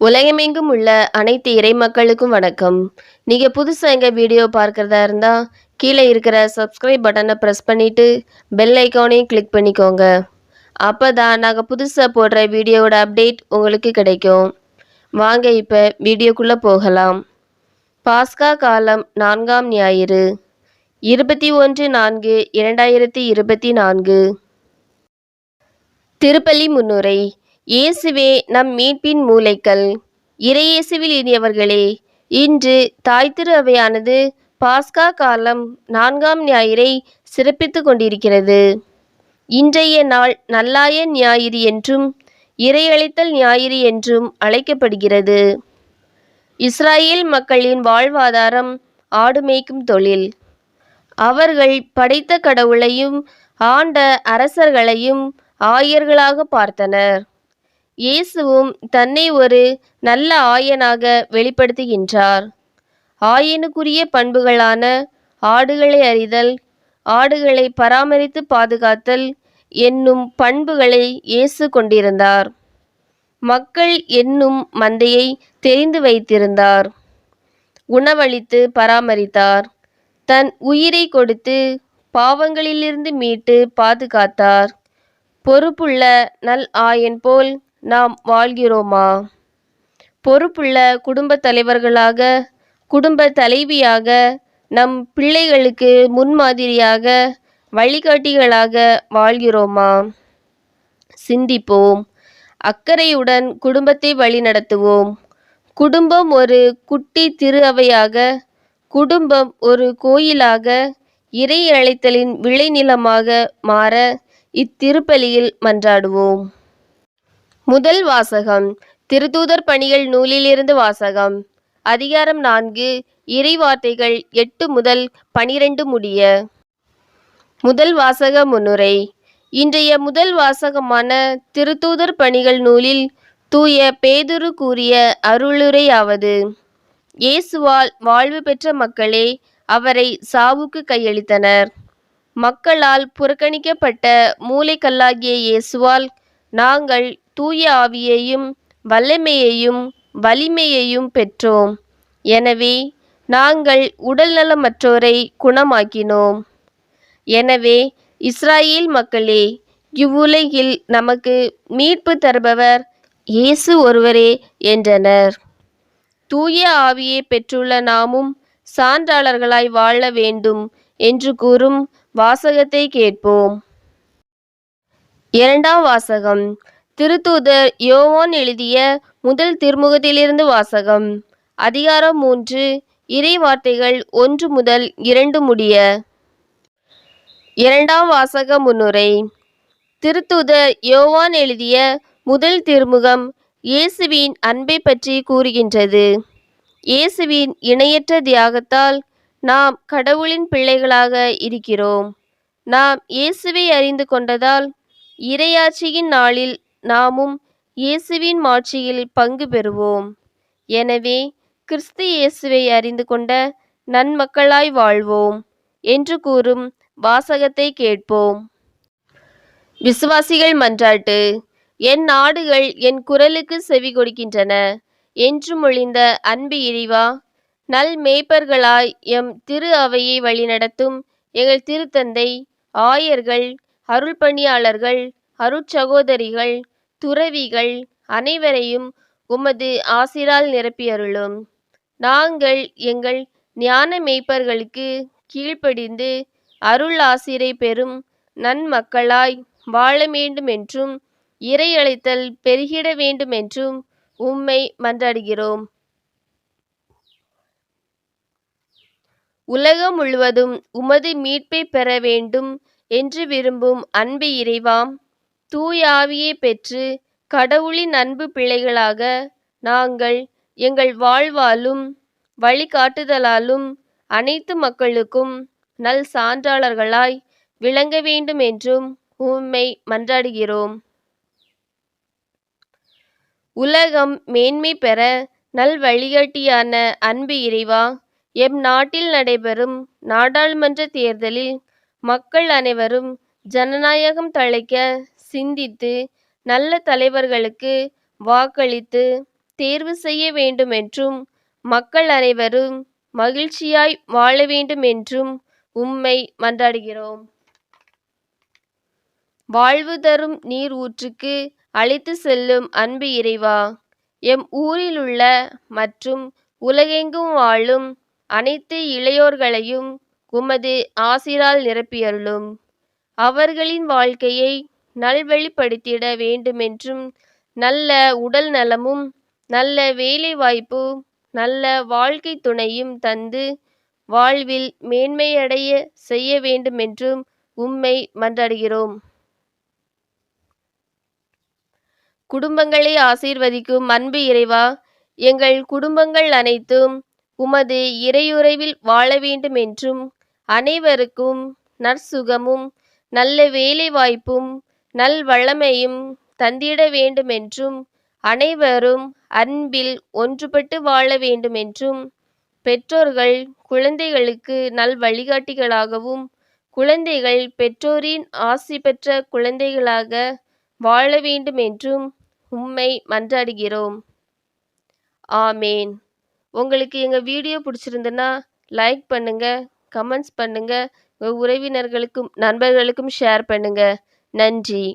உலகமெங்கும் உள்ள அனைத்து இறைமக்களுக்கும் வணக்கம். நீங்க புதுசா எங்க வீடியோ பார்க்கறதா இருந்தா, கீழே இருக்கிற சப்ஸ்கிரைப் பட்டனை பிரஸ் பண்ணிட்டு, பெல் ஐகானையும் கிளிக் பண்ணிக்கோங்க. அப்பதான் நாங்க புதுசா போடுற வீடியோவோட அப்டேட் உங்களுக்கு கிடைக்கும். வாங்க இப்ப வீடியோக்குள்ள போகலாம். பாஸ்கா காலம் 4ஆம் ஞாயிறு 21/4/2024. திருப்பலி முன்னுரை. இயேசுவே நம் மீட்பின் மூலைக்கல். இறையேசுவில் இனியவர்களே, இன்று தாய் திரு அவையானது பாஸ்கா காலம் 4ஆம் ஞாயிறை சிறப்பித்துக் கொண்டிருக்கிறது. இன்றைய நாள் நல்லாய ஞாயிறு என்றும் இறையழைத்தல் ஞாயிறு என்றும் அழைக்கப்படுகிறது. இஸ்ராயேல் மக்களின் வாழ்வாதாரம் ஆடு மேய்க்கும் தொழில். அவர்கள் படைத்த கடவுளையும் ஆண்ட அரசர்களையும் ஆயர்களாக பார்த்தனர். இயேசுவும் தன்னை ஒரு நல்ல ஆயனாக வெளிப்படுத்துகின்றார். ஆயனுக்குரிய பண்புகளான ஆடுகளை அறிதல், ஆடுகளை பராமரித்து பாதுகாத்தல் என்னும் பண்புகளை இயேசு கொண்டிருந்தார். மக்கள் என்னும் மந்தையை தெரிந்து வைத்திருந்தார். உணவளித்து பராமரித்தார். தன் உயிரை கொடுத்து பாவங்களிலிருந்து மீட்டு பாதுகாத்தார். பொறுப்புள்ள நல் ஆயன் போல் நாம் வாழ்கிறோமா? பொறுப்புள்ள குடும்ப தலைவர்களாக, குடும்ப தலைவியாக, நம் பிள்ளைகளுக்கு முன்மாதிரியாக, வழிகாட்டிகளாக வாழ்கிறோமா? சிந்திப்போம். அக்கறையுடன் குடும்பத்தை வழிநடத்துவோம். குடும்பம் ஒரு குட்டி திரு அவையாக, குடும்பம் ஒரு கோயிலாக, இறை அழைத்தலின் விளைநிலமாக மாற இத்திருப்பலியில் மன்றாடுவோம். முதல் வாசகம். திருத்தூதர் பணிகள் நூலிலிருந்து வாசகம். அதிகாரம் 4, இறைவார்த்தைகள் 8 முதல் 12 முடிய. முதல் வாசக முன்னுரை. இன்றைய முதல் வாசகமான திருத்தூதர் பணிகள் நூலில் தூய பேதுரு கூறிய அருளுரையாவது: இயேசுவால் வாழ்வு பெற்ற மக்களே அவரை சாவுக்கு கையளித்தனர். மக்களால் புறக்கணிக்கப்பட்ட மூலைக்கல்லாகிய இயேசுவால் நாங்கள் தூய ஆவியையும் வல்லமையையும் வலிமையையும் பெற்றோம். எனவே நாங்கள் உடல் நலமற்றோரை குணமாக்கினோம். எனவே இஸ்ராயேல் மக்களே, இவ்வுலகில் நமக்கு மீட்பு தருபவர் இயேசு ஒருவரே என்றனர். தூய ஆவியை பெற்றுள்ள நாமும் சான்றாளர்களாய் வாழ வேண்டும் என்று கூறும் வாசகத்தை கேட்போம். இரண்டாம் வாசகம். திருத்தூதர் யோவான் எழுதிய முதல் திருமுகத்திலிருந்து வாசகம். அதிகாரம் 3, இறைவார்த்தைகள் 1 முதல் 2 முடிய. இரண்டாம் வாசக முன்னுரை. திருத்தூதர் யோவான் எழுதிய முதல் திருமுகம் இயேசுவின் அன்பை பற்றி கூறுகின்றது. இயேசுவின் இணையற்ற தியாகத்தால் நாம் கடவுளின் பிள்ளைகளாக இருக்கிறோம். நாம் இயேசுவை அறிந்து கொண்டதால் இறையாட்சியின் நாளில் நாமும் இயேசுவின் மாட்சியில் பங்கு பெறுவோம். எனவே கிறிஸ்து இயேசுவை அறிந்து கொண்ட நன்மக்களாய் வாழ்வோம் என்று கூறும் வாசகத்தை கேட்போம். விசுவாசிகள் மன்றாட்டு. என் நாடுகள் என் குரலுக்கு செவி கொடுக்கின்றன என்று மொழிந்த அன்பு இறைவா, நல் மேய்ப்பர்களாய் எம் திரு அவையை வழிநடத்தும் எங்கள் திருத்தந்தை, ஆயர்கள், அருள்பணியாளர்கள், அருட்சகோதரிகள், துறவிகள் அனைவரையும் உமது ஆசிரால் நிரப்பியருளும். நாங்கள் எங்கள் ஞான மேய்ப்பர்களுக்கு கீழ்ப்படிந்து அருள் ஆசிரை பெறும் நன்மக்களாய் வாழ வேண்டுமென்றும் இறை அழைத்தல் பெருகிட வேண்டுமென்றும் உம்மை மன்றாடுகிறோம். உலகம் முழுவதும் உமது மீட்பை பெற வேண்டும் என்று விரும்பும் அன்பு இறைவாம், தூய ஆவியை பெற்று கடவுளின் அன்பு பிள்ளைகளாக நாங்கள் எங்கள் வாழ்வாலும் வழிகாட்டுதலாலும் அனைத்து மக்களுக்கும் நல் சான்றாளர்களாய் விளங்க வேண்டும் என்றும் உம்மை மன்றாடுகிறோம். உலகம் மேன்மை பெற நல் வழிகாட்டியான அன்பு இறைவா, எம் நாட்டில் நடைபெறும் நாடாளுமன்ற தேர்தலில் மக்கள் அனைவரும் ஜனநாயகம் தழைக்க சிந்தித்து நல்ல தலைவர்களுக்கு வாக்களித்து தேர்வு செய்ய வேண்டுமென்றும் மக்கள் அனைவரும் மகிழ்ச்சியாய் வாழ வேண்டுமென்றும் உம்மை மன்றாடுகிறோம். வாழ்வு தரும் நீர் ஊற்றுக்கு அழைத்து செல்லும் அன்பு இறைவா, எம் ஊரிலுள்ள மற்றும் உலகெங்கும் வாழும் அனைத்து இளையோர்களையும் உமது ஆசிரால் நிரப்பியருளும். அவர்களின் வாழ்க்கையை நல்வழிப்படுத்திட வேண்டுமென்றும் நல்ல உடல் நலமும் நல்ல வேலை வாய்ப்பு நல்ல வாழ்க்கை துணையும் தந்து வாழ்வில் மேன்மையடைய செய்ய வேண்டுமென்றும் உம்மை மன்றாடுகிறோம். குடும்பங்களை ஆசீர்வதிக்கும் அன்பு இறைவா, எங்கள் குடும்பங்கள் அனைத்தும் உமது இறையுறவில் வாழ வேண்டுமென்றும் அனைவருக்கும் நற்சுகமும் நல்ல வேலை வாய்ப்பும் நல்வளமையும் தந்திட வேண்டுமென்றும் அனைவரும் அன்பில் ஒன்றுபட்டு வாழ வேண்டுமென்றும் பெற்றோர்கள் குழந்தைகளுக்கு நல் வழிகாட்டிகளாகவும் குழந்தைகள் பெற்றோரின் ஆசி பெற்ற குழந்தைகளாக வாழ வேண்டுமென்றும் உம்மை மன்றாடுகிறோம். ஆமேன். உங்களுக்கு எங்கள் வீடியோ பிடிச்சிருந்துன்னா லைக் பண்ணுங்க, கமெண்ட்ஸ் பண்ணுங்க, உங்கள் உறவினர்களுக்கும் நண்பர்களுக்கும் ஷேர் பண்ணுங்க. நன்றி.